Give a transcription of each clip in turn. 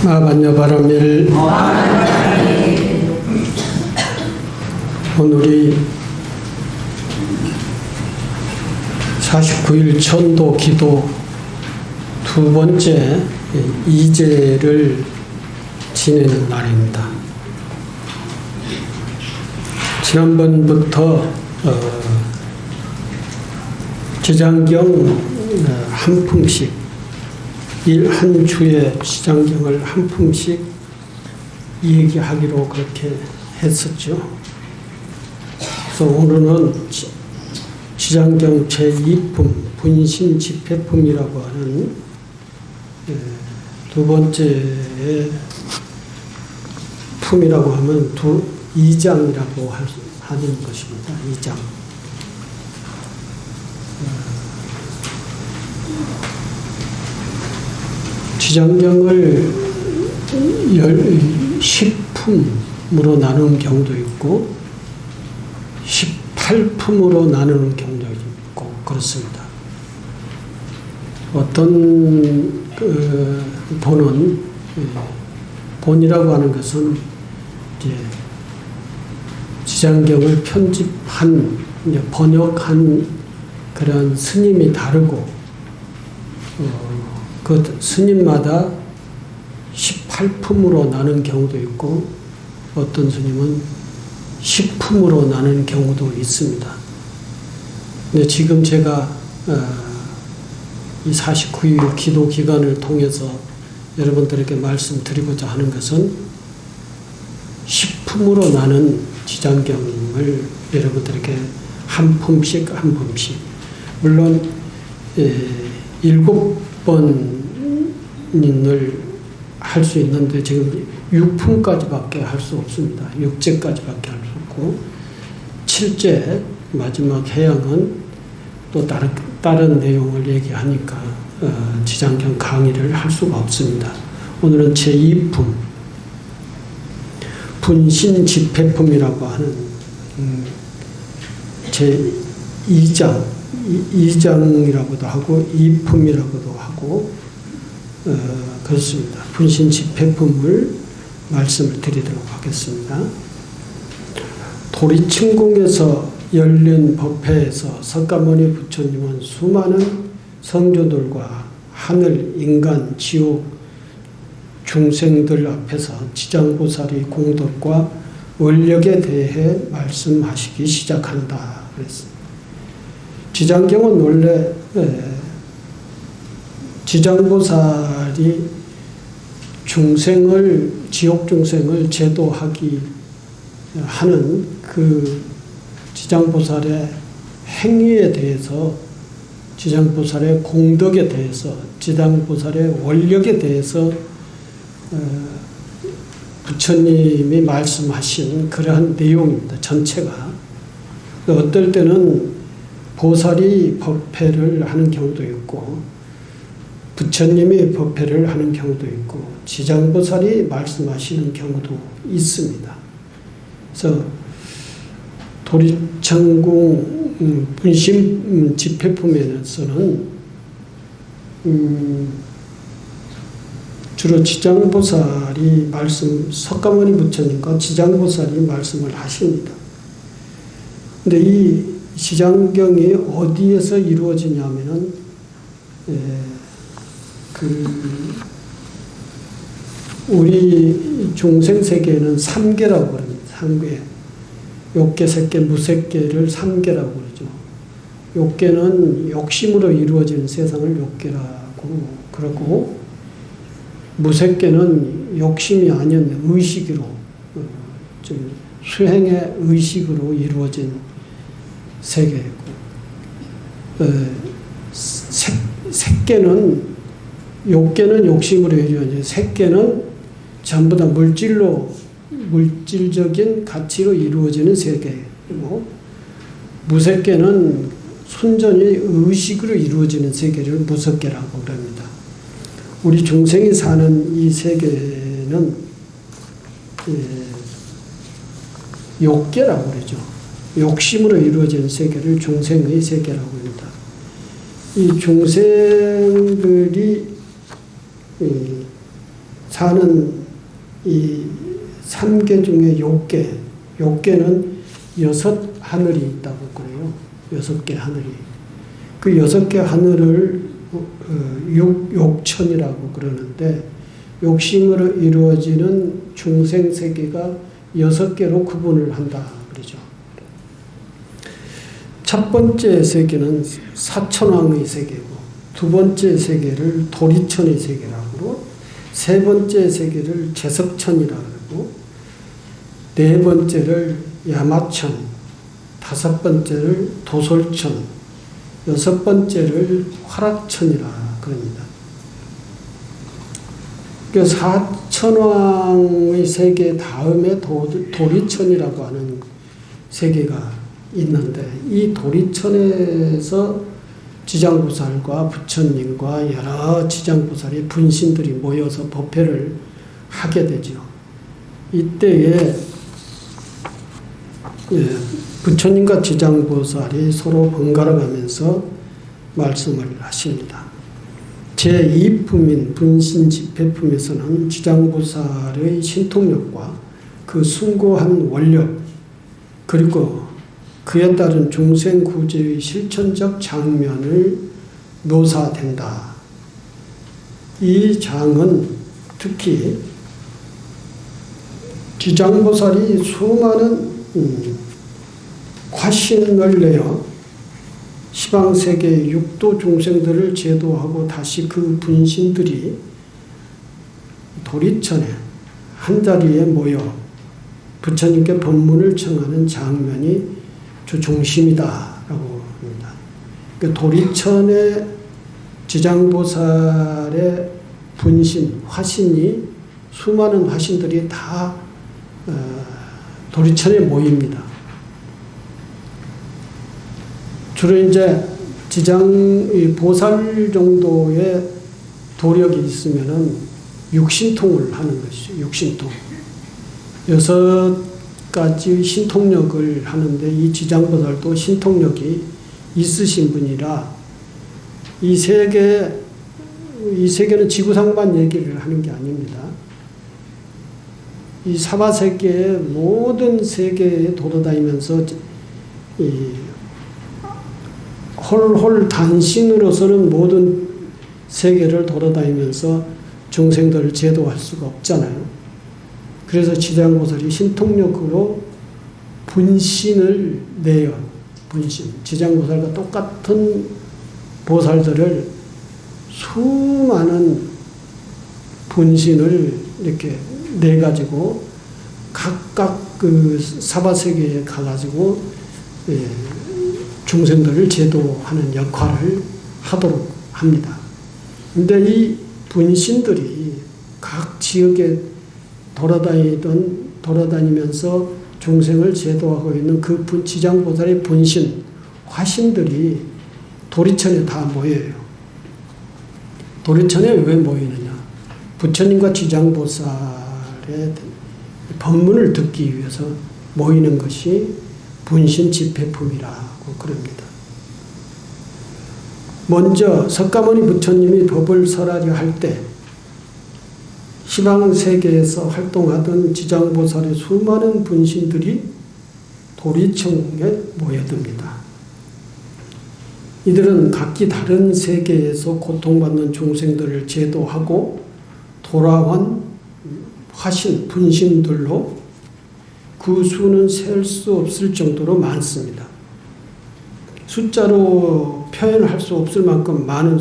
마반야바라밀 오늘이 49일 천도 기도 두 번째 이제를 지내는 날입니다. 지난번부터 지장경 한 품씩 한 주에 지장경을 한 품씩 얘기하기로 그렇게 했었죠. 그래서 오늘은 지장경 제2품 분신집회품이라고 하는 두 번째 품이라고 하면 2장이라고 하는 것입니다. 2장. 지장경을 10품으로 나누는 경우도 있고 18품으로 나누는 경우도 있고 그렇습니다. 어떤 본이라고 하는 것은 이제 지장경을 편집한 번역한 그런 스님이 다르고 그 스님마다 18품으로 나눈 경우도 있고 어떤 스님은 10품으로 나눈 경우도 있습니다. 근데 지금 제가 이 49일 기도 기간을 통해서 여러분들에게 말씀드리고자 하는 것은 10품으로 나눈 지장경을 여러분들에게 한 품씩 물론 7번을 할 수 있는데 지금 6품까지밖에 할 수 없습니다. 6제까지밖에 할 수 없고 7제 마지막 해양은 또 다른 내용을 얘기하니까 지장경 강의를 할 수가 없습니다. 오늘은 제2품 분신집회품이라고 하는 제2장이라고도 하고 2품이라고도 하고 그렇습니다. 분신집회품을 말씀을 드리도록 하겠습니다. 도리침공에서 열린 법회에서 석가모니 부처님은 수많은 성조들과 하늘, 인간, 지옥 중생들 앞에서 지장보살이 공덕과 원력에 대해 말씀하시기 시작한다 그랬습니다. 지장경은 원래 지장보살이 지옥 중생을 제도하기 하는 그 지장보살의 행위에 대해서, 지장보살의 공덕에 대해서, 지장보살의 원력에 대해서 부처님이 말씀하신 그러한 내용입니다. 전체가. 어떨 때는 보살이 법회를 하는 경우도 있고 부처님이 법회를 하는 경우도 있고 지장보살이 말씀하시는 경우도 있습니다. 그래서 도리천공 분심 집회품에서는 주로 지장보살이 석가모니 부처님과 지장보살이 말씀을 하십니다. 근데 이 지장경이 어디에서 이루어지냐면은 우리 중생 세계에는 3계라고 그럽니다. 3계. 욕계, 색계, 무색계를 3계라고 그러죠. 욕계는 욕심으로 이루어지는 세상을 욕계라고 그러고, 무색계는 욕심이 아닌 의식으로, 좀 수행의 의식으로 이루어진 세계이고, 색계는, 욕계는 욕심으로 이루어진, 색계는 전부 다 물질적인 가치로 이루어지는 세계이고, 무색계는 순전히 의식으로 이루어지는 세계를 무색계라고 그럽니다. 우리 중생이 사는 이 세계는 욕계라고 그러죠. 욕심으로 이루어진 세계를 중생의 세계라고 합니다. 이 중생들이 사는 이 3계 중에 욕계는 6 하늘이 있다고 그래요. 6개 하늘이. 그 6개 하늘을 욕천이라고 그러는데, 욕심으로 이루어지는 중생 세계가 6개로 구분을 한다 그러죠. 첫 번째 세계는 사천왕의 세계고, 두 번째 세계를 도리천의 세계라고 그러고, 세 번째 세계를 제석천이라고 그러고, 네 번째를 야마천, 다섯 번째를 도솔천, 여섯 번째를 화락천이라 그럽니다. 그 사천왕의 세계 다음에 도리천이라고 하는 세계가 있는데, 이 도리천에서 지장보살과 부처님과 여러 지장보살의 분신들이 모여서 법회를 하게 되죠. 이때에 부처님과 지장보살이 서로 번갈아 가면서 말씀을 하십니다. 제2품인 분신집회품에서는 지장보살의 신통력과 그 숭고한 원력, 그리고 그에 따른 중생구제의 실천적 장면을 묘사된다. 이 장은 특히 지장보살이 수많은 화신을 내어 시방세계의 육도 중생들을 제도하고 다시 그 분신들이 도리천에 한자리에 모여 부처님께 법문을 청하는 장면이 주 중심이다라고 합니다. 그 도리천의 지장보살의 분신, 화신이, 수많은 화신들이 다 도리천에 모입니다. 주로 이제 보살 정도의 도력이 있으면은 육신통을 하는 것이죠. 육신통. 6가지 신통력을 하는데, 이 지장보살도 신통력이 있으신 분이라, 이 세계는 지구상만 얘기를 하는 게 아닙니다. 이 사바세계의 모든 세계에 돌아다니면서 홀홀 단신으로서는 모든 세계를 돌아다니면서 중생들을 제도할 수가 없잖아요. 그래서 지장보살이 신통력으로 분신을 내요. 분신. 지장보살과 똑같은 보살들을 수많은 분신을 이렇게 내가지고 각각 그 사바세계에 가가지고 중생들을 제도하는 역할을 하도록 합니다. 근데 이 분신들이 각 지역에 돌아다니면서 중생을 제도하고 있는 그 지장보살의 분신, 화신들이 도리천에 다 모여요. 도리천에 왜 모이느냐? 부처님과 지장보살의 법문을 듣기 위해서 모이는 것이 분신 집회품이라고 그럽니다. 먼저 석가모니 부처님이 법을 설하려 할 때 시방세계에서 활동하던 지장보살의 수많은 분신들이 도리천에 모여듭니다. 이들은 각기 다른 세계에서 고통받는 중생들을 제도하고 돌아온 화신, 분신들로 그 수는 셀 수 없을 정도로 많습니다. 숫자로 표현할 수 없을 만큼 많은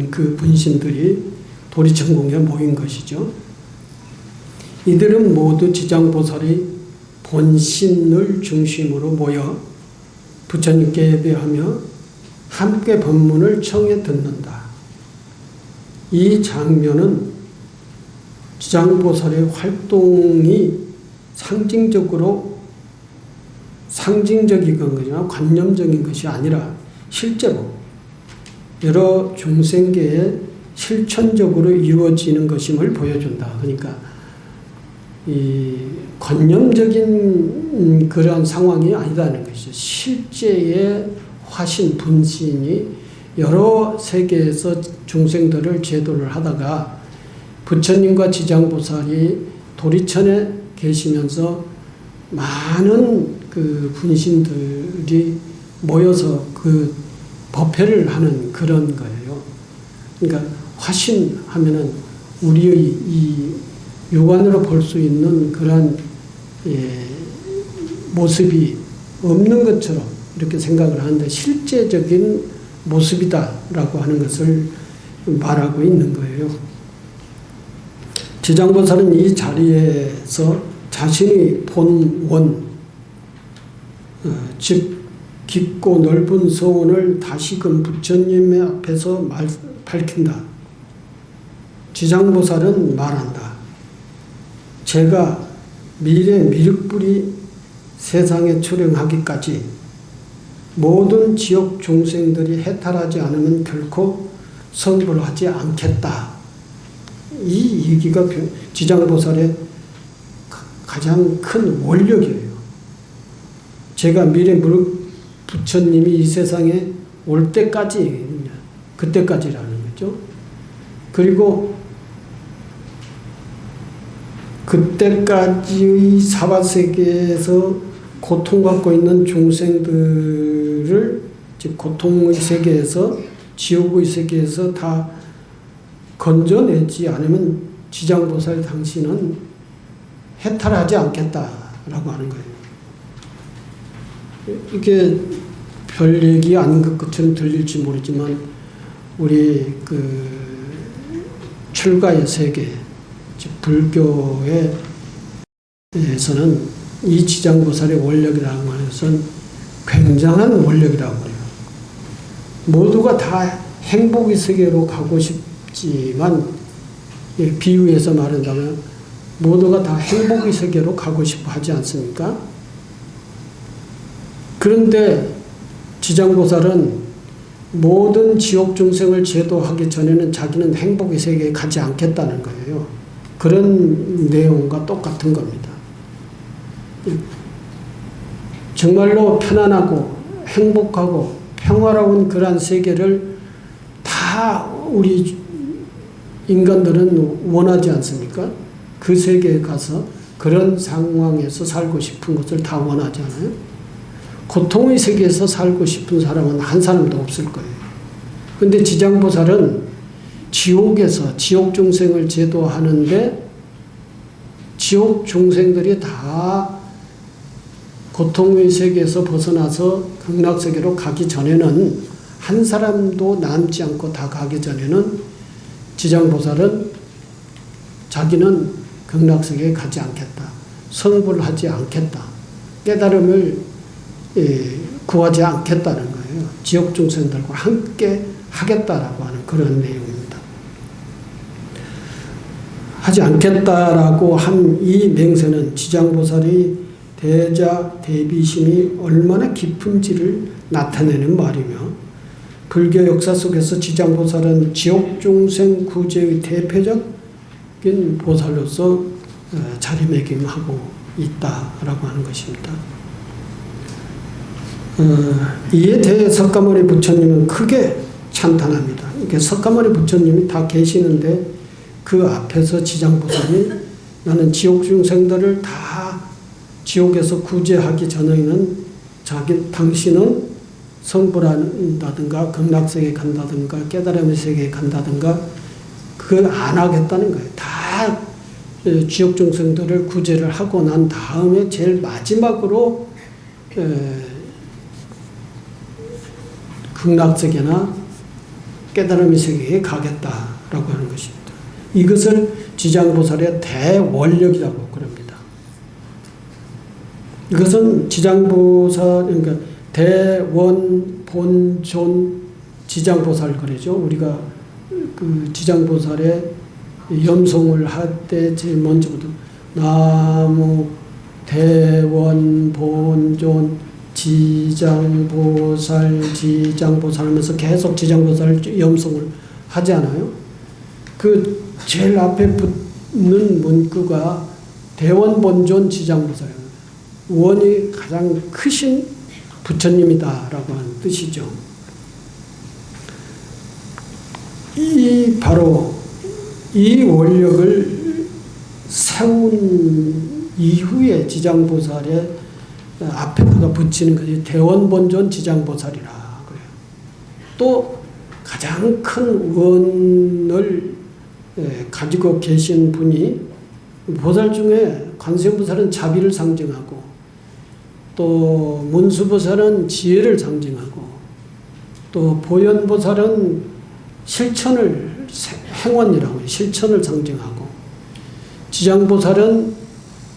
그 분신들이 도리천궁에 모인 것이죠. 이들은 모두 지장보살의 본신을 중심으로 모여 부처님께 예배하며 함께 법문을 청해 듣는다. 이 장면은 지장보살의 활동이 상징적인 것이나 관념적인 것이 아니라 실제로 여러 중생계에 실천적으로 이루어지는 것임을 보여준다. 그러니까 이 관념적인 그러한 상황이 아니다는 것이죠. 실제의 화신, 분신이 여러 세계에서 중생들을 제도를 하다가 부처님과 지장보살이 도리천에 계시면서 많은 그 분신들이 모여서 그 법회를 하는 그런 거예요. 그러니까 화신하면은 우리의 이 육안으로 볼 수 있는 그런 모습이 없는 것처럼 이렇게 생각을 하는데 실제적인 모습이다라고 하는 것을 말하고 있는 거예요. 지장보살은 이 자리에서 자신의 본원, 즉 깊고 넓은 서원을 다시금 부처님의 앞에서 밝힌다. 지장보살은 말한다. 제가 미래 미륵불이 세상에 출행하기까지 모든 지옥 중생들이 해탈하지 않으면 결코 성불하지 않겠다. 이 얘기가 지장보살의 가장 큰 원력이에요. 제가 미래 무릇 부처님이 이 세상에 올 때까지, 그때까지라는 거죠. 그리고 그때까지의 사바세계에서 고통받고 있는 중생들을, 즉 고통의 세계에서, 지옥의 세계에서 다 건져내지 않으면 지장보살 당신은 해탈하지 않겠다라고 하는 거예요. 이게 별 얘기 아닌 것처럼 들릴지 모르지만 우리 그 출가의 세계, 즉 불교에서는 이 지장보살의 원력이라고 하는 것은 굉장한 원력이라고 해요. 모두가 다 행복의 세계로 가고 싶지만, 비유해서 말한다면 모두가 다 행복의 세계로 가고 싶어 하지 않습니까? 그런데 지장보살은 모든 지옥 중생을 제도하기 전에는 자기는 행복의 세계에 가지 않겠다는 거예요. 그런 내용과 똑같은 겁니다. 정말로 편안하고 행복하고 평화로운 그러한 세계를 다 우리 인간들은 원하지 않습니까? 그 세계에 가서 그런 상황에서 살고 싶은 것을 다 원하잖아요. 고통의 세계에서 살고 싶은 사람은 한 사람도 없을 거예요. 그런데 지장보살은 지옥에서 지옥 중생을 제도하는데 지옥 중생들이 다 고통의 세계에서 벗어나서 극락세계로 가기 전에는, 한 사람도 남지 않고 다 가기 전에는 지장보살은 자기는 극락세계에 가지 않겠다. 성불하지 않겠다. 깨달음을 구하지 않겠다는 거예요. 지옥 중생들과 함께 하겠다라고 하는 그런 내용입니다. 하지 않겠다라고 한 이 맹세는 지장보살의 대자 대비심이 얼마나 깊은지를 나타내는 말이며, 불교 역사 속에서 지장보살은 지옥 중생 구제의 대표적인 보살로서 자리매김하고 있다라고 하는 것입니다. 이에 대해 석가모니 부처님은 크게 찬탄합니다. 이게 석가모니 부처님이 다 계시는데 그 앞에서 지장보살이 나는 지옥 중생들을 다 지옥에서 구제하기 전에는 당신은 성불한다든가 극락세계에 간다든가 깨달음의 세계에 간다든가 그걸 안 하겠다는 거예요. 다 지옥 중생들을 구제를 하고 난 다음에 제일 마지막으로 극락세계나 깨달음의 세계에 가겠다라고 하는 것입니다. 이것을 지장보살의 대원력이라고 그럽니다. 이것은 지장보살, 그러니까 대원, 본존, 지장보살 그러죠. 우리가 그 지장보살의 염송을 할 때 제일 먼저부터 나무 대원, 본존, 지장보살 하면서 계속 지장보살 염송을 하지 않아요? 그 제일 앞에 붙는 문구가 대원본존 지장보살입니다. 원이 가장 크신 부처님이다라고 하는 뜻이죠. 이 바로 이 원력을 세운 이후에 지장보살의 앞에다가 붙이는 것이 대원본존 지장보살이라 그래요. 또 가장 큰 원을 가지고 계신 분이 보살 중에 관세음보살은 자비를 상징하고 또 문수보살은 지혜를 상징하고 또 보현보살은 실천을 행원이라고 실천을 상징하고 지장보살은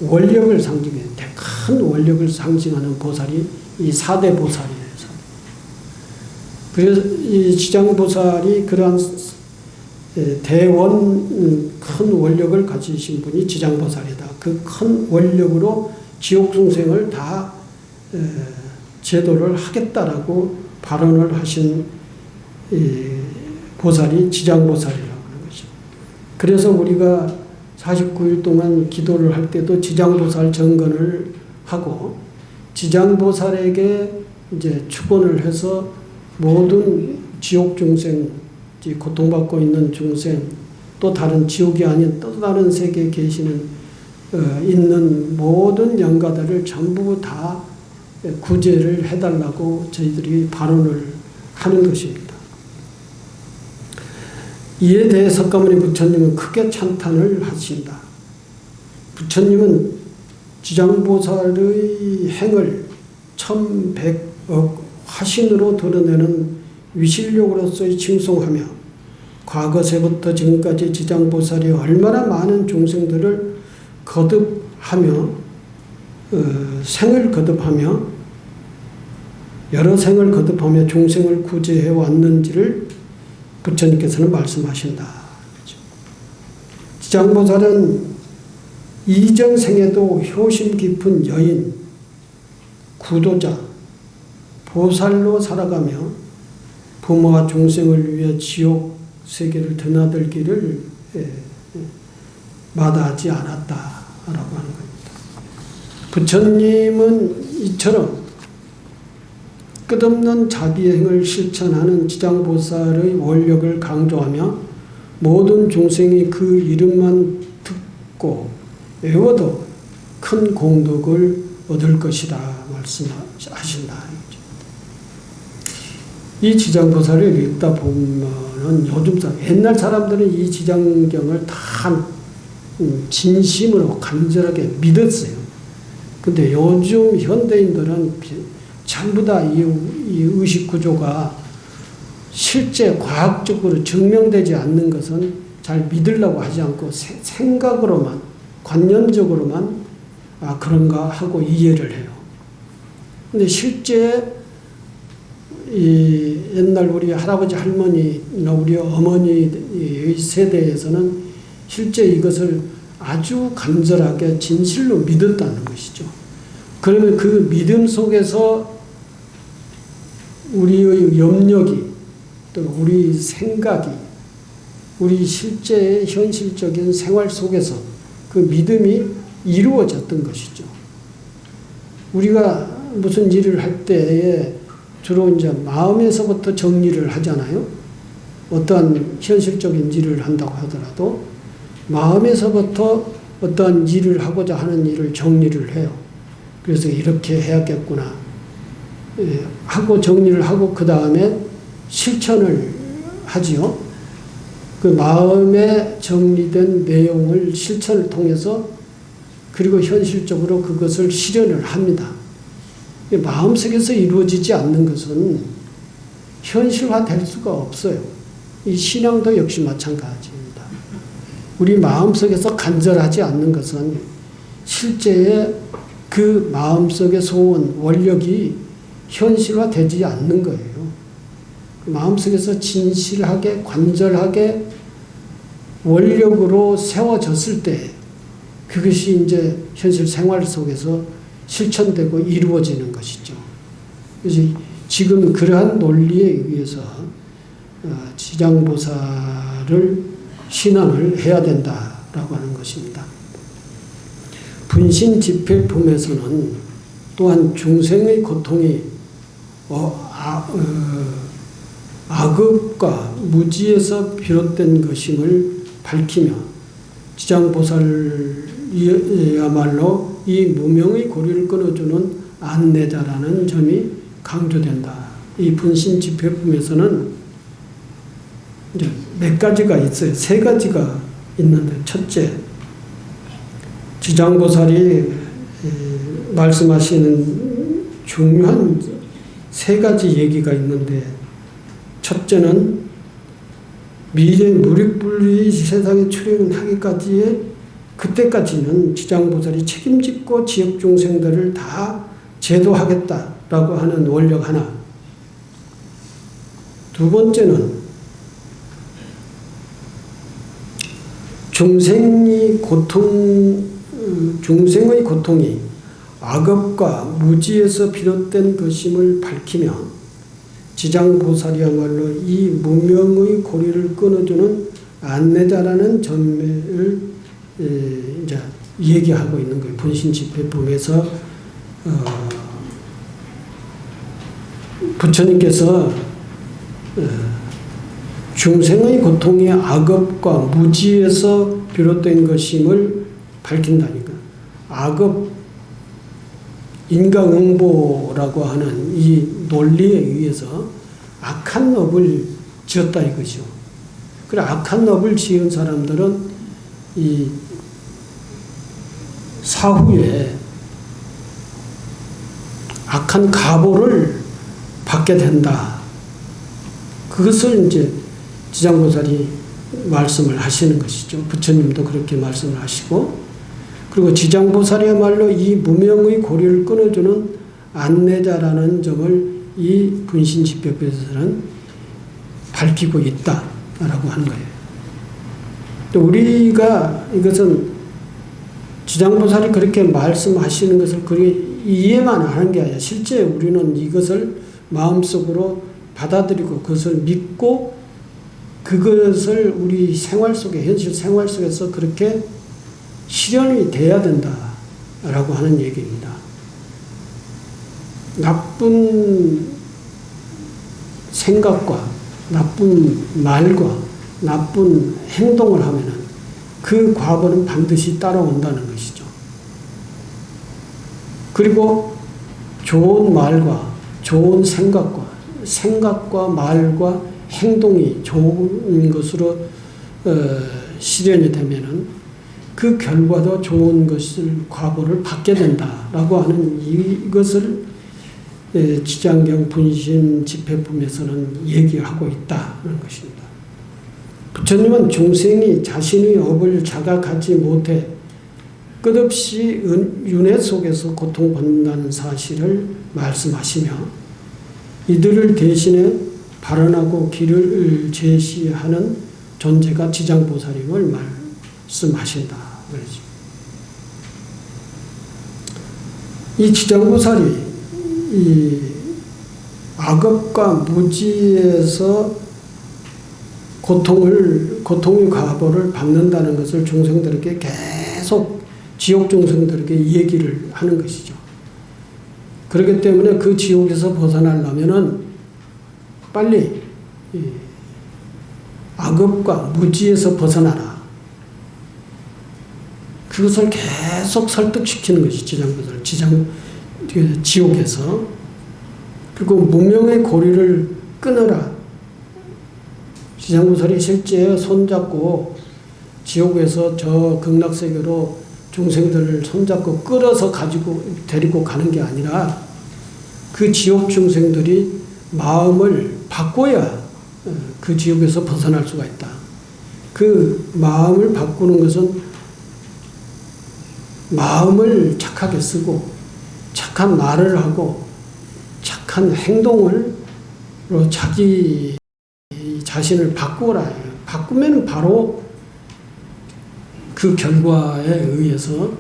원력을 상징해요. 큰 원력을 상징하는 보살이 이 4대 보살이에요. 그래서 이 지장보살이 그러한 대원 큰 원력을 가지신 분이 지장보살이다. 그 큰 원력으로 지옥중생을 다 제도를 하겠다라고 발언을 하신 보살이 지장보살이라고 하는 것이죠. 그래서 우리가 49일 동안 기도를 할 때도 지장보살 정건을 하고 지장보살에게 이제 축원을 해서 모든 지옥 중생, 고통받고 있는 중생, 또 다른 지옥이 아닌 또 다른 세계에 계시는 있는 모든 영가들을 전부 다 구제를 해달라고 저희들이 발언을 하는 것입니다. 이에 대해 석가모니 부처님은 크게 찬탄을 하신다. 부처님은 지장보살의 행을 1100억 화신으로 드러내는 위실력으로서의 칭송하며 과거세부터 지금까지 지장보살이 얼마나 많은 중생들을 거듭하며 생을 거듭하며 여러 생을 거듭하며 중생을 구제해 왔는지를 부처님께서는 말씀하신다. 지장보살은 이전 생에도 효심 깊은 여인, 구도자, 보살로 살아가며 부모와 중생을 위해 지옥 세계를 드나들기를 마다하지 않았다라고 하는 겁니다. 부처님은 이처럼 끝없는 자비행을 실천하는 지장보살의 원력을 강조하며 모든 중생이 그 이름만 듣고 외워도 큰 공덕을 얻을 것이다 말씀하신다. 이 지장보살을 읽다 보면은 요즘 옛날 사람들은 이 지장경을 다 진심으로 간절하게 믿었어요. 근데 요즘 현대인들은 전부 다 이 의식 구조가 실제 과학적으로 증명되지 않는 것은 잘 믿으려고 하지 않고 생각으로만, 관념적으로만 그런가 하고 이해를 해요. 근데 실제 이 옛날 우리 할아버지 할머니나 우리 어머니의 세대에서는 실제 이것을 아주 간절하게 진실로 믿었다는 것이죠. 그러면 그 믿음 속에서 우리의 염력이 또 우리 생각이 우리 실제의 현실적인 생활 속에서 그 믿음이 이루어졌던 것이죠. 우리가 무슨 일을 할 때에 주로 이제 마음에서부터 정리를 하잖아요. 어떠한 현실적인 일을 한다고 하더라도 마음에서부터 어떠한 일을 하고자 하는 일을 정리를 해요. 그래서 이렇게 해야겠구나 하고 정리를 하고 그 다음에 실천을 하지요. 그 마음에 정리된 내용을 실천을 통해서 그리고 현실적으로 그것을 실현을 합니다. 마음속에서 이루어지지 않는 것은 현실화될 수가 없어요. 이 신앙도 역시 마찬가지입니다. 우리 마음속에서 간절하지 않는 것은 실제의 그 마음속의 소원, 원력이 현실화되지 않는 거예요. 마음속에서 진실하게, 관절하게 원력으로 세워졌을 때 그것이 이제 현실 생활 속에서 실천되고 이루어지는 것이죠. 그래서 지금 그러한 논리에 의해서 지장보살을 신앙을 해야 된다라고 하는 것입니다. 분신집필품에서는 또한 중생의 고통이 악업과 무지에서 비롯된 것임을 밝히며 지장보살이야말로 이 무명의 고리를 끊어주는 안내자라는 점이 강조된다. 이 분신 집회품에서는 이제 몇 가지가 있어요. 세 가지가 있는데, 첫째, 지장보살이 말씀하시는 중요한 세 가지 얘기가 있는데, 첫째는 미래 무력불이 세상에 출현하기까지의 그때까지는 지장보살이 책임짓고 지역 중생들을 다 제도하겠다라고 하는 원력 하나. 두 번째는 중생의 고통이 악업과 무지에서 비롯된 것임을 밝히며 지장보살이야말로 이 무명의 고리를 끊어주는 안내자라는 점을 이제 얘기하고 있는 거예요. 분신집회품에서 부처님께서 중생의 고통이 악업과 무지에서 비롯된 것임을 밝힌다니까. 악업, 인과응보라고 하는 이 논리에 의해서 악한 업을 지었다 이거죠. 그래, 악한 업을 지은 사람들은 이 사후에 악한 가보를 받게 된다. 그것을 이제 지장보살이 말씀을 하시는 것이죠. 부처님도 그렇게 말씀을 하시고, 그리고 지장보살이야말로 이 무명의 고리를 끊어주는 안내자라는 점을 이 분신집회에서는 밝히고 있다라고 하는 거예요. 또 우리가 이것은 지장보살이 그렇게 말씀하시는 것을 그렇게 이해만 하는 게 아니라 실제 우리는 이것을 마음속으로 받아들이고 그것을 믿고 그것을 우리 생활 속에, 현실 생활 속에서 그렇게 실현이 돼야 된다라고 하는 얘기입니다. 나쁜 생각과 나쁜 말과 나쁜 행동을 하면은 그 과보는 반드시 따라온다는 것이죠. 그리고 좋은 말과 좋은 생각과 말과 행동이 좋은 것으로 실현이 되면은 그 결과도 좋은 것을 과보를 받게 된다라고 하는 이것을 지장경 분신 집회품에서는 얘기하고 있다는 것입니다. 부처님은 중생이 자신의 업을 자각하지 못해 끝없이 윤회 속에서 고통받는다는 사실을 말씀하시며 이들을 대신해 발언하고 길을 제시하는 존재가 지장보살임을 말씀하신다. 이 지장보살이 이 악업과 무지에서 고통의 과보를 받는다는 것을 중생들에게 계속 지옥 중생들에게 얘기를 하는 것이죠. 그렇기 때문에 그 지옥에서 벗어나려면은 빨리 악업과 무지에서 벗어나라. 그것을 계속 설득시키는 것이 지옥에서. 그리고 무명의 고리를 끊어라. 지장보살이 실제 손잡고 지옥에서 저 극락세계로 중생들을 손잡고 끌어서 데리고 가는 게 아니라 그 지옥 중생들이 마음을 바꿔야 그 지옥에서 벗어날 수가 있다. 그 마음을 바꾸는 것은 마음을 착하게 쓰고 착한 말을 하고 착한 행동으로 자기 자신을 바꾸라. 바꾸면 바로 그 결과에 의해서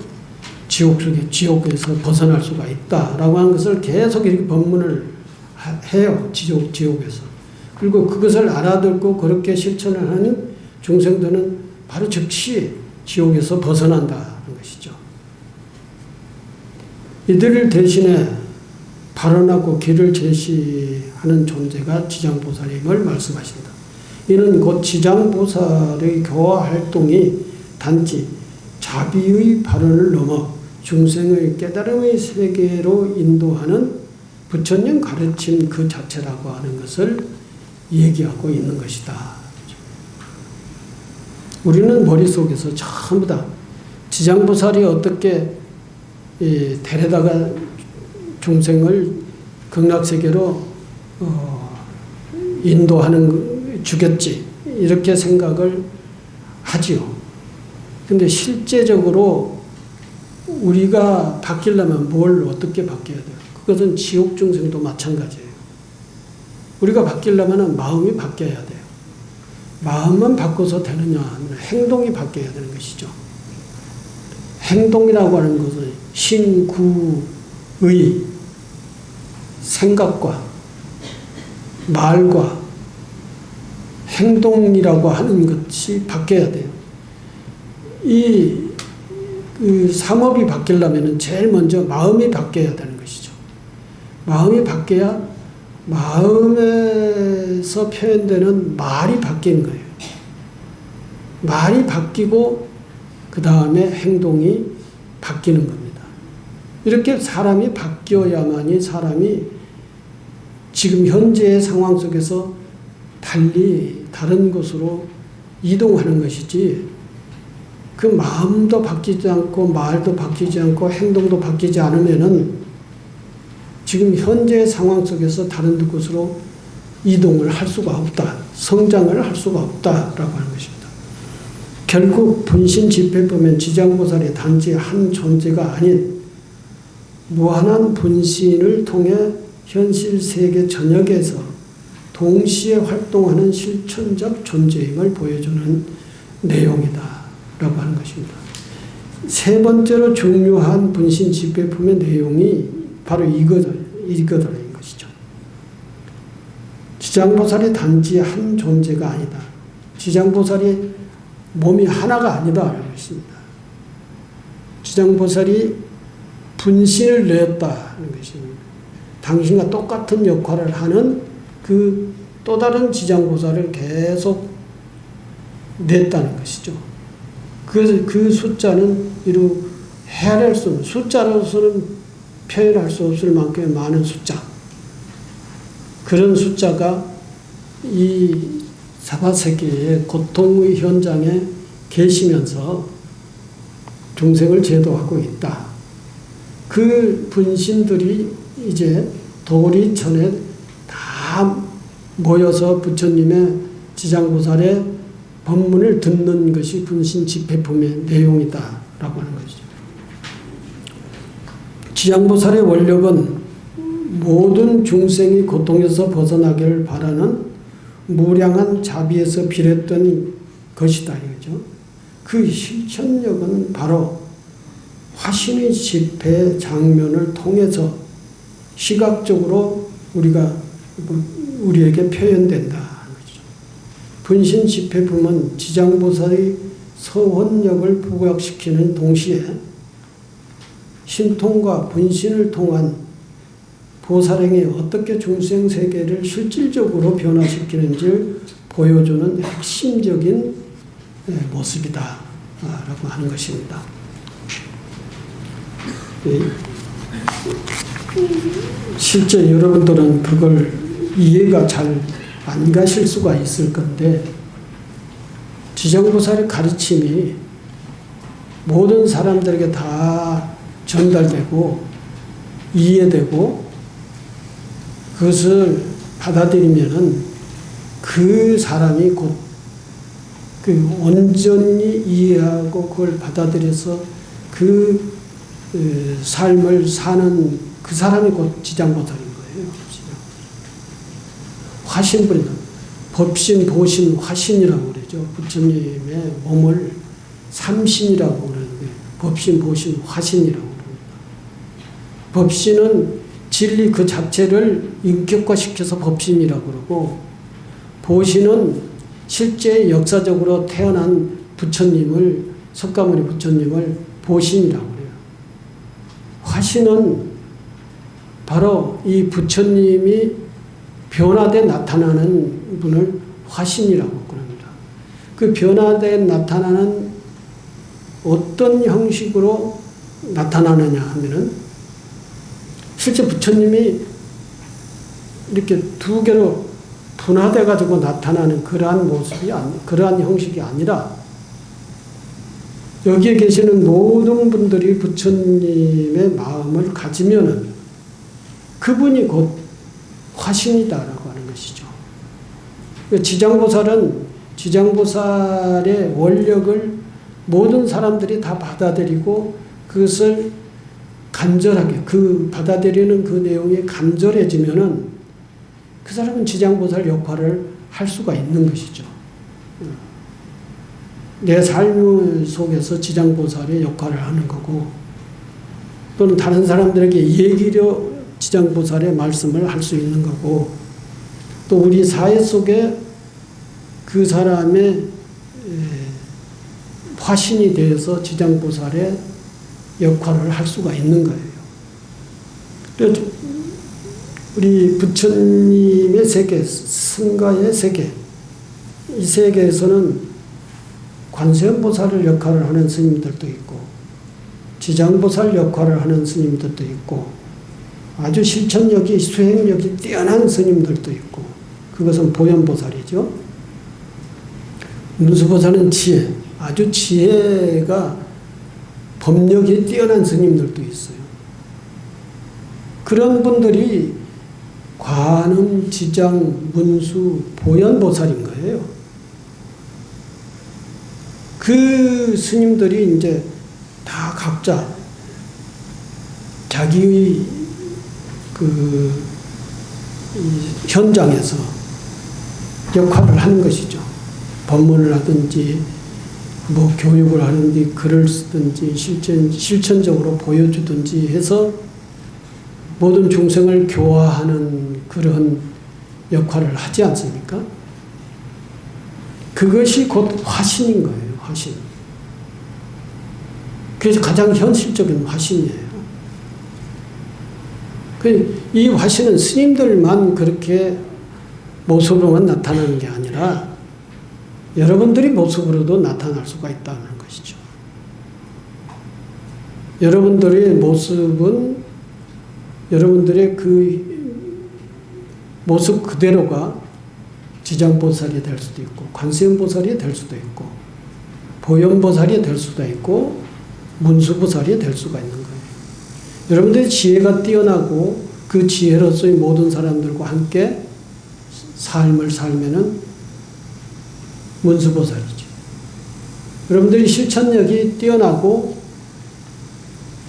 지옥에서 벗어날 수가 있다라고 하는 것을 계속 이렇게 법문을 해요. 지옥에서. 그리고 그것을 알아듣고 그렇게 실천을 하는 중생들은 바로 즉시 지옥에서 벗어난다는 것이죠. 이들을 대신에 발언하고 길을 제시하는 존재가 지장보살임을 말씀하신다. 이는 곧 지장보살의 교화 활동이 단지 자비의 발언을 넘어 중생의 깨달음의 세계로 인도하는 부처님 가르침 그 자체라고 하는 것을 얘기하고 있는 것이다. 우리는 머릿속에서 전부 다 지장보살이 어떻게 데려다가 중생을 극락세계로 인도하는 주겠지 이렇게 생각을 하지요. 근데 실제적으로 우리가 바뀌려면 뭘 어떻게 바뀌어야 돼요? 그것은 지옥 중생도 마찬가지예요. 우리가 바뀌려면 마음이 바뀌어야 돼요. 마음만 바꿔서 되느냐 하면 행동이 바뀌어야 되는 것이죠. 행동이라고 하는 것은 신구의 생각과 말과 행동이라고 하는 것이 바뀌어야 돼요. 그 삼업이 바뀌려면 제일 먼저 마음이 바뀌어야 되는 것이죠. 마음이 바뀌어야 마음에서 표현되는 말이 바뀌는 거예요. 말이 바뀌고 그 다음에 행동이 바뀌는 겁니다. 이렇게 사람이 바뀌어야만이 사람이 지금 현재의 상황 속에서 달리 다른 곳으로 이동하는 것이지 그 마음도 바뀌지 않고 말도 바뀌지 않고 행동도 바뀌지 않으면은 지금 현재의 상황 속에서 다른 곳으로 이동을 할 수가 없다. 성장을 할 수가 없다라고 하는 것입니다. 결국 분신 집회 보면 지장보살이 단지 한 존재가 아닌 무한한 분신을 통해 현실 세계 전역에서 동시에 활동하는 실천적 존재임을 보여주는 내용이다 라고 하는 것입니다. 세 번째로 중요한 분신 집회품의 내용이 바로 이거다인 것이죠. 지장보살이 단지 한 존재가 아니다. 지장보살이 몸이 하나가 아니다라는 것입니다. 지장보살이 분신을 내었다는 것입니다. 당신과 똑같은 역할을 하는 그 또 다른 지장보살을 계속 냈다는 것이죠. 그 숫자는 이루 헤아릴 수 없는, 숫자로서는 표현할 수 없을 만큼의 많은 숫자. 그런 숫자가 이 사바세계의 고통의 현장에 계시면서 중생을 제도하고 있다. 그 분신들이 이제 도리천에 다 모여서 부처님의 지장보살의 법문을 듣는 것이 분신 집회품의 내용이다라고 하는 것이죠. 지장보살의 원력은 모든 중생이 고통에서 벗어나기를 바라는 무량한 자비에서 비롯된 것이다 이거죠. 그 실천력은 바로 화신의 집회 장면을 통해서 시각적으로 우리에게 표현된다 하는 것이죠. 분신 집회품은 지장보살의 서원력을 부각시키는 동시에 신통과 분신을 통한 보살행이 어떻게 중생 세계를 실질적으로 변화시키는지 보여주는 핵심적인 모습이다 라고 하는 것입니다. 실제 여러분들은 그걸 이해가 잘 안 가실 수가 있을 건데 지장보살의 가르침이 모든 사람들에게 다 전달되고 이해되고 그것을 받아들이면은 그 사람이 곧 그 온전히 이해하고 그걸 받아들여서 그 삶을 사는 그 사람이 곧 지장보살인 거예요. 화신불이다. 법신, 보신, 화신이라고 그러죠. 부처님의 몸을 삼신이라고 그러는데 법신, 보신, 화신이라고 그럽니다. 법신은 진리 그 자체를 인격화시켜서 법신이라고 그러고 보신은 실제 역사적으로 태어난 부처님을 석가모니 부처님을 보신이라고 그래요. 화신은 바로 이 부처님이 변화돼 나타나는 분을 화신이라고 그럽니다. 그 변화된 나타나는 어떤 형식으로 나타나느냐 하면은 실제 부처님이 이렇게 두 개로 분화돼 가지고 나타나는 그러한 모습이 그러한 형식이 아니라 여기에 계시는 모든 분들이 부처님의 마음을 가지면은 그분이 곧 화신이다라고 하는 것이죠. 지장보살의 원력을 모든 사람들이 다 받아들이고 그것을 간절하게 받아들이는 그 내용이 간절해지면은 그 사람은 지장보살 역할을 할 수가 있는 것이죠. 내 삶 속에서 지장보살의 역할을 하는 거고 또는 다른 사람들에게 얘기로 지장보살의 말씀을 할 수 있는 거고 또 우리 사회 속에 그 사람의 화신이 되어서 지장보살의 역할을 할 수가 있는 거예요. 그래서 우리 부처님의 세계, 승가의 세계, 이 세계에서는 관세음보살 역할을 하는 스님들도 있고 지장보살 역할을 하는 스님들도 있고 아주 실천력이 수행력이 뛰어난 스님들도 있고 그것은 보현보살이죠. 문수보살은 지혜, 아주 지혜가 법력이 뛰어난 스님들도 있어요. 그런 분들이 관음, 지장, 문수, 보현보살인 거예요. 그 스님들이 이제 다 각자 자기의 그 현장에서 역할을 하는 것이죠. 법문을 하든지 뭐 교육을 하든지 글을 쓰든지 실천적으로 보여주든지 해서 모든 중생을 교화하는 그런 역할을 하지 않습니까? 그것이 곧 화신인 거예요. 화신. 그래서 가장 현실적인 화신이에요. 이 화신은 스님들만 그렇게 모습으로만 나타나는 게 아니라 여러분들이 모습으로도 나타날 수가 있다는 것이죠. 여러분들의 모습은 여러분들의 그 모습 그대로가 지장보살이 될 수도 있고 관세음보살이 될 수도 있고 보현보살이 될 수도 있고 문수보살이 될 수가 있는 거예요. 여러분들의 지혜가 뛰어나고 그 지혜로서의 모든 사람들과 함께 삶을 살면은 문수보살이죠. 여러분들이 실천력이 뛰어나고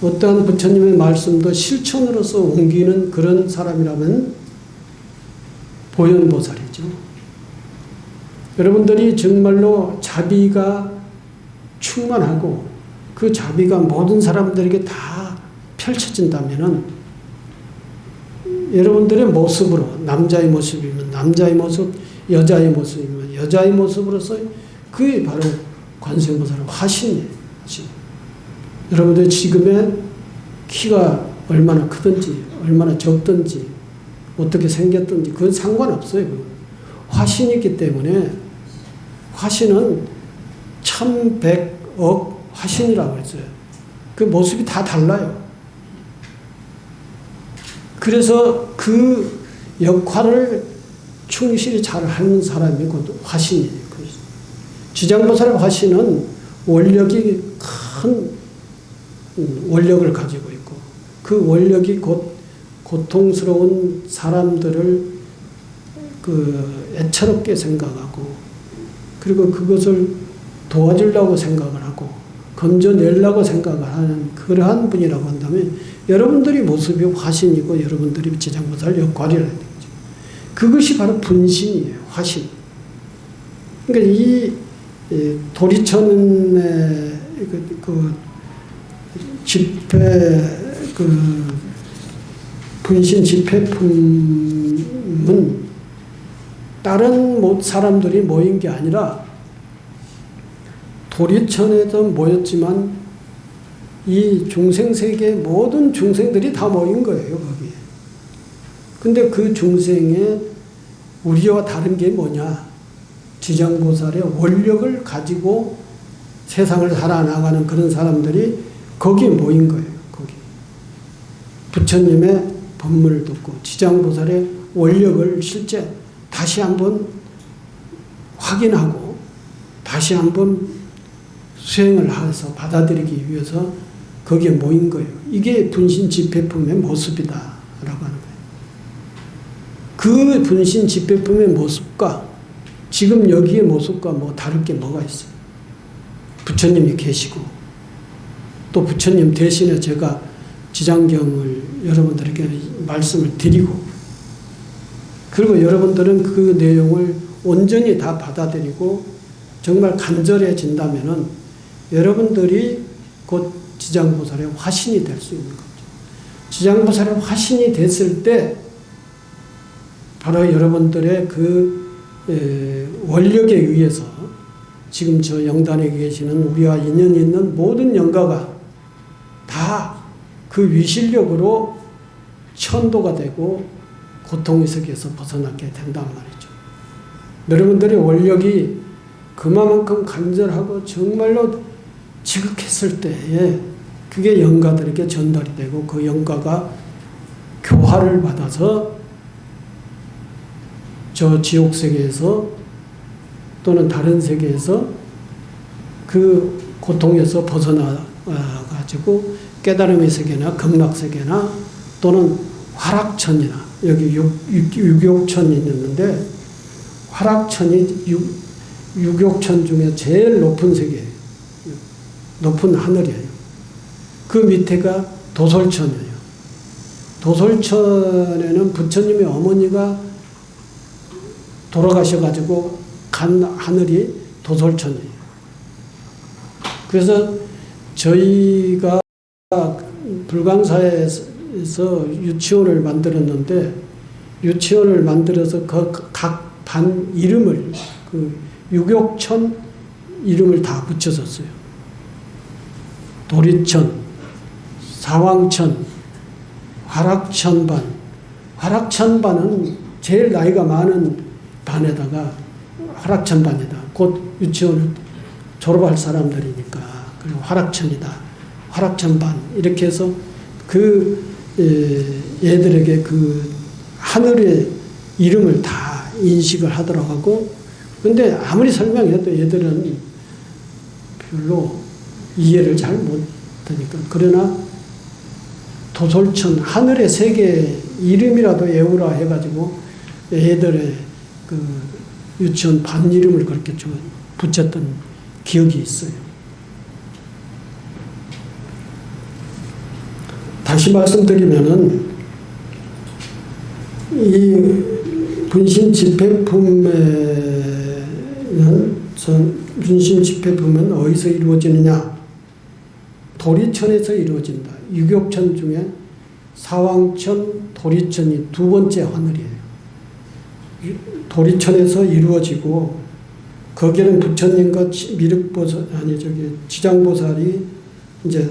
어떠한 부처님의 말씀도 실천으로서 옮기는 그런 사람이라면 보현보살이죠. 여러분들이 정말로 자비가 충만하고 그 자비가 모든 사람들에게 다 펼쳐진다면은 여러분들의 모습으로 남자의 모습이면 남자의 모습, 여자의 모습이면 여자의 모습으로서 그게 바로 관세음보살의 화신이에요. 여러분들 지금의 키가 얼마나 크든지 얼마나 적든지 어떻게 생겼든지 그건 상관없어요. 화신이기 때문에 화신은 1100억 화신이라고 했어요. 그 모습이 다 달라요. 그래서 그 역할을 충실히 잘 하는 사람이 곧 화신이에요. 지장보살의 화신은 원력이 큰 원력을 가지고 있고 그 원력이 곧 고통스러운 사람들을 애처롭게 생각하고 그리고 그것을 도와주려고 생각을 하고 건져내려고 생각을 하는 그러한 분이라고 한다면 여러분들이 모습이 화신이고 여러분들이 지장보살 역할이라는 거죠. 그것이 바로 분신이에요. 화신. 그러니까 이 도리천의 집회 분신 집회품은 다른 사람들이 모인 게 아니라 도리천에도 모였지만 이 중생세계 모든 중생들이 다 모인 거예요, 거기에. 근데 그 중생의 우리와 다른 게 뭐냐? 지장보살의 원력을 가지고 세상을 살아나가는 그런 사람들이 거기에 모인 거예요. 거기. 부처님의 법문을 듣고 지장보살의 원력을 실제 다시 한번 확인하고 다시 한번 수행을 해서 받아들이기 위해서 거기에 모인 거예요. 이게 분신 집회품의 모습이다 라고 하는 거예요. 그 분신 집회품의 모습과 지금 여기의 모습과 뭐 다를 게 뭐가 있어요. 부처님이 계시고 또 부처님 대신에 제가 지장경을 여러분들에게 말씀을 드리고 그리고 여러분들은 그 내용을 온전히 다 받아들이고 정말 간절해진다면은 여러분들이 곧 지장보살의 화신이 될 수 있는 거죠. 지장보살의 화신이 됐을 때 바로 여러분들의 그 원력에 의해서 지금 저 영단에 계시는 우리와 인연이 있는 모든 영가가 다 그 위실력으로 천도가 되고 고통의 세계에서 벗어나게 된단 말이죠. 여러분들의 원력이 그만큼 간절하고 정말로 지극했을 때에 그게 영가들에게 전달이 되고 그 영가가 교화를 받아서 저 지옥 세계에서 또는 다른 세계에서 그 고통에서 벗어나 가지고 깨달음의 세계나 극락 세계나 또는 화락천이나 여기 육욕천이 있는데 화락천이 육욕천 중에 제일 높은 세계예요. 높은 하늘이에요. 그 밑에가 도솔천이에요. 도솔천에는 부처님의 어머니가 돌아가셔가지고 간 하늘이 도솔천이에요. 그래서 저희가 불광사에서 유치원을 만들었는데 유치원을 만들어서 그 각 반 이름을 그 육욕천 이름을 다 붙여줬어요. 도리천, 사왕천, 화락천반. 화락천반은 제일 나이가 많은 반에다가 화락천반이다. 곧 유치원을 졸업할 사람들이니까. 그리고 화락천이다. 화락천반. 이렇게 해서 그 얘들에게 그 하늘의 이름을 다 인식을 하도록 하고 근데 아무리 설명해도 얘들은 별로 이해를 잘 못하니까. 그러나 도솔천 하늘의 세계 이름이라도 외우라 해가지고 애들의 그 유치원 반 이름을 그렇게 좀 붙였던 기억이 있어요. 다시 말씀드리면은 이 분신 집회품은 어디서 이루어지느냐? 도리천에서 이루어진다. 육욕천 중에 사왕천, 도리천이 두 번째 하늘이에요. 도리천에서 이루어지고 거기는 부처님과 지장보살이 이제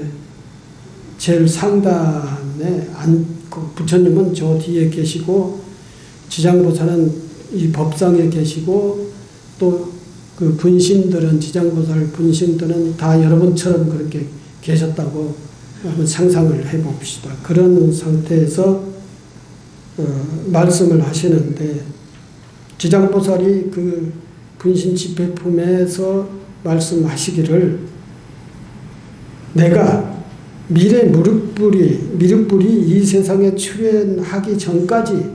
제일 상단에 앉고 부처님은 저 뒤에 계시고 지장보살은 이 법상에 계시고 또 그 분신들은 지장보살 분신들은 다 여러분처럼 그렇게 계셨다고 한번 상상을 해봅시다. 그런 상태에서 말씀을 하시는데 지장보살이 그 분신 집회품에서 말씀하시기를 내가 미래 미륵불이 이 세상에 출현하기 전까지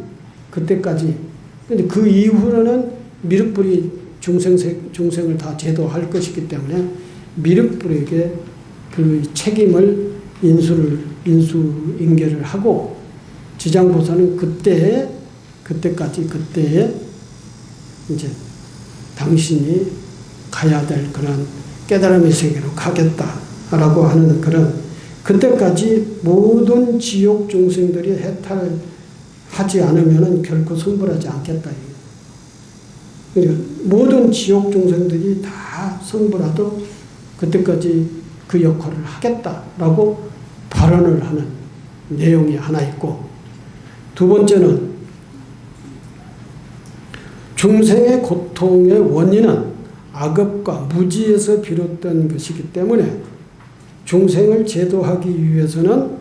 그때까지 근데 그 이후로는 미륵불이 중생을 다 제도할 것이기 때문에 미륵불에게 그 책임을 인수인계를 하고 지장보살은 그때까지 이제 당신이 가야 될 그런 깨달음의 세계로 가겠다라고 하는 그런 그때까지 모든 지옥 중생들이 해탈하지 않으면 결코 성불하지 않겠다. 그러니까 모든 지옥 중생들이 다 성불하도 그때까지 그 역할을 하겠다라고 발언을 하는 내용이 하나 있고 두 번째는 중생의 고통의 원인은 악업과 무지에서 비롯된 것이기 때문에 중생을 제도하기 위해서는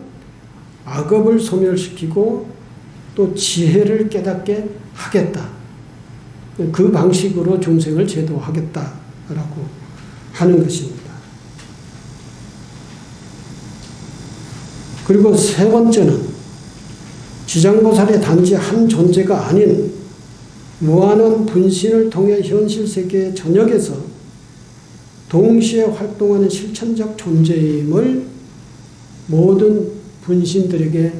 악업을 소멸시키고 또 지혜를 깨닫게 하겠다. 그 방식으로 중생을 제도하겠다라고 하는 것입니다. 그리고 세 번째는 지장보살이 단지 한 존재가 아닌 무한한 분신을 통해 현실 세계의 전역에서 동시에 활동하는 실천적 존재임을 모든 분신들에게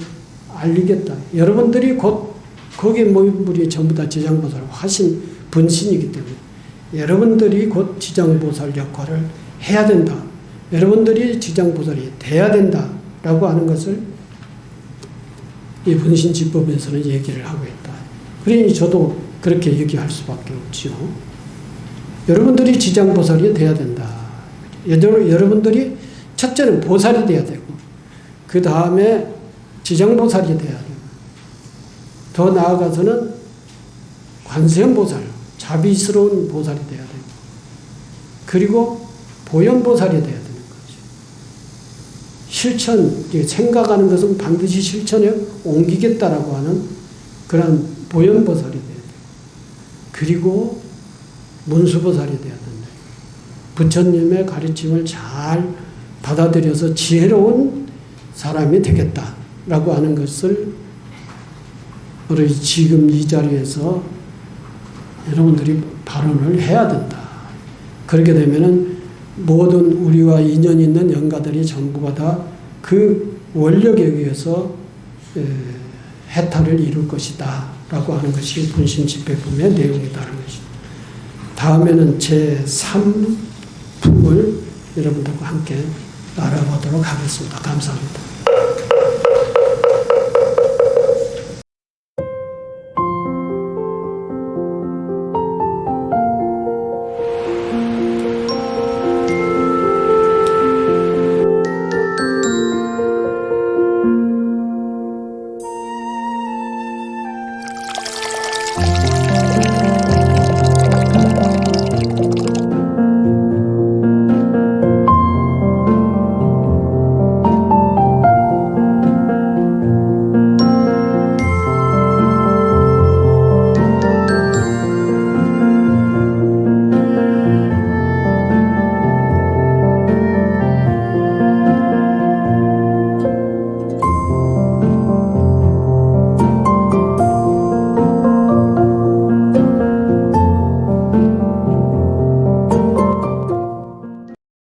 알리겠다. 여러분들이 곧 거기에 모인 분이 전부 다 지장보살 화신 분신이기 때문에 여러분들이 곧 지장보살 역할을 해야 된다. 여러분들이 지장보살이 돼야 된다. 라고 하는 것을 이 분신지법에서는 얘기를 하고 있다. 그러니 저도 그렇게 얘기할 수밖에 없죠. 여러분들이 지장보살이 돼야 된다. 여러분들이 첫째는 보살이 돼야 되고 그 다음에 지장보살이 돼야 되고 더 나아가서는 관세음보살, 자비스러운 보살이 돼야 되고 그리고 보현보살이 돼야 되는 거죠. 실천, 생각하는 것은 반드시 실천에 옮기겠다라고 하는 그런 보현보살이 돼야 되고 그리고 문수보살이 돼야 된다. 부처님의 가르침을 잘 받아들여서 지혜로운 사람이 되겠다라고 하는 것을 우리 지금 이 자리에서 여러분들이 발언을 해야 된다. 그렇게 되면은 모든 우리와 인연 있는 영가들이 전부가 다 그 원력에 의해서 해탈을 이룰 것이다. 라고 하는 것이 분신집배품의 내용이다라는 것입니다. 다음에는 제3품을 여러분들과 함께 알아보도록 하겠습니다. 감사합니다.